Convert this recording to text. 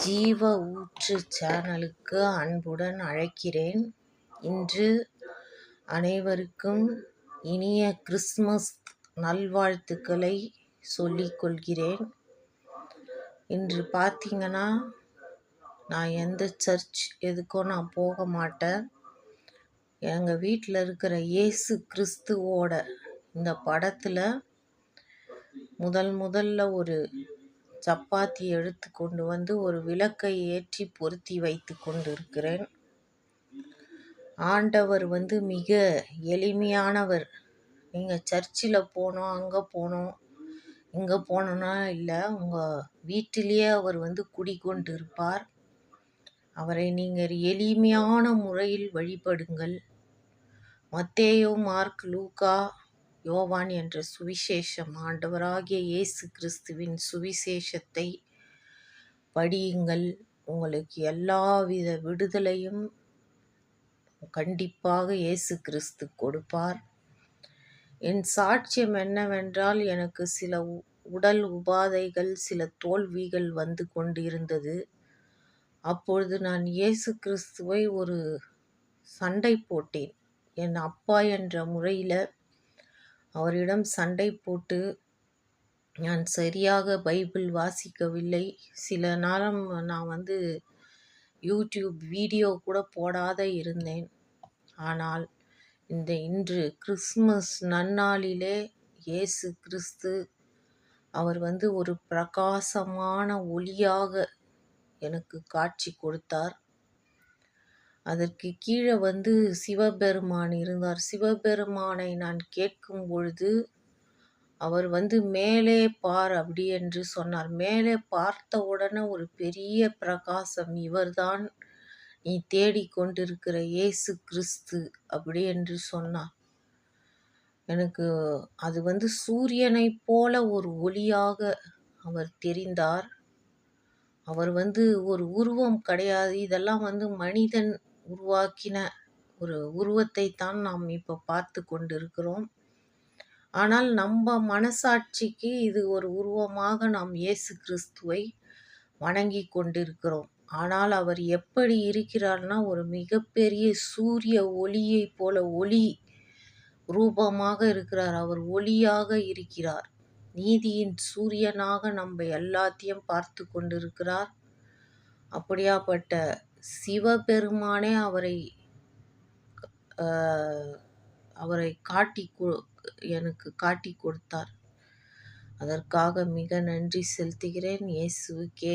ஜீவ ஊற்று சேனலுக்கு அன்புடன் அழைக்கிறேன். இன்று அனைவருக்கும் இனிய கிறிஸ்மஸ் நல்வாழ்த்துக்களை சொல்லிக் கொள்கிறேன். இன்று பார்த்தீங்கன்னா, நான் எந்த சர்ச் எதுக்கும் நான் போக மாட்டேன். எங்கள் வீட்டில் இருக்கிற இயேசு கிறிஸ்துவோட இந்த படத்தில் முதல்ல ஒரு சப்பாத்தி எடுத்து கொண்டு வந்து ஒரு விளக்கை ஏற்றி பொருத்தி வைத்து கொண்டு இருக்கிறேன். ஆண்டவர் மிக எளிமையானவர். நீங்கள் சர்ச்சில் போனோம், அங்கே போனோம், இங்கே போனோன்னா இல்லை, உங்கள் வீட்டிலேயே அவர் குடிக்கொண்டு இருப்பார். அவரை நீங்கள் எளிமையான முறையில் வழிபடுங்கள். மத்தேயு, மார்க், லூக்கா, யோவான் என்ற சுவிசேஷம், ஆண்டவராகிய இயேசு கிறிஸ்துவின் சுவிசேஷத்தை படியுங்கள். உங்களுக்கு எல்லாவித விடுதலையும் கண்டிப்பாக இயேசு கிறிஸ்து கொடுப்பார். என் சாட்சியம் என்னவென்றால், எனக்கு சில உடல் உபாதைகள், சில தோல்விகள் வந்து கொண்டிருந்தது. அப்பொழுது நான் இயேசு கிறிஸ்துவை ஒரு சண்டை போட்டேன். என் அப்பா என்ற முறையில் அவரிடம் சண்டை போட்டு, நான் சரியாக பைபிள் வாசிக்கவில்லை. சில நேரம் நான் யூடியூப் வீடியோ கூட போடாத இருந்தேன். ஆனால் இன்று கிறிஸ்மஸ் நன்னாளிலே இயேசு கிறிஸ்து அவர் ஒரு பிரகாசமான ஒளியாக எனக்கு காட்சி கொடுத்தார். அதற்கு கீழே சிவபெருமான் இருந்தார். சிவபெருமானை நான் கேட்கும் பொழுது அவர் மேலே பார் அப்படி என்று சொன்னார். மேலே பார்த்த உடனே ஒரு பெரிய பிரகாசம், இவர்தான் நீ தேடிக்கொண்டிருக்கிற இயேசு கிறிஸ்து அப்படி என்று சொன்னார். எனக்கு அது சூரியனைப் போல ஒரு ஒளியாக அவர் தெரிந்தார். அவர் ஒரு உருவம் கிடையாது. இதெல்லாம் மனிதன் உருவாக்கின ஒரு உருவத்தை தான் நாம் இப்போ பார்த்து கொண்டிருக்கிறோம். ஆனால் நம்ம மனசாட்சிக்கு இது ஒரு உருவமாக நாம் இயேசு கிறிஸ்துவை வணங்கி கொண்டிருக்கிறோம். ஆனால் அவர் எப்படி இருக்கிறார்னா, ஒரு மிகப்பெரிய சூரிய ஒளியை போல ஒளி ரூபமாக இருக்கிறார். அவர் ஒளியாக இருக்கிறார். நீதியின் சூரியனாக நம்ம எல்லாத்தையும் பார்த்து கொண்டிருக்கிறார். அப்படியாப்பட்ட சிவபெருமானே அவரை எனக்கு காட்டி கொடுத்தார். அதற்காக மிக நன்றி செலுத்துகிறேன். இயேசுவுக்கே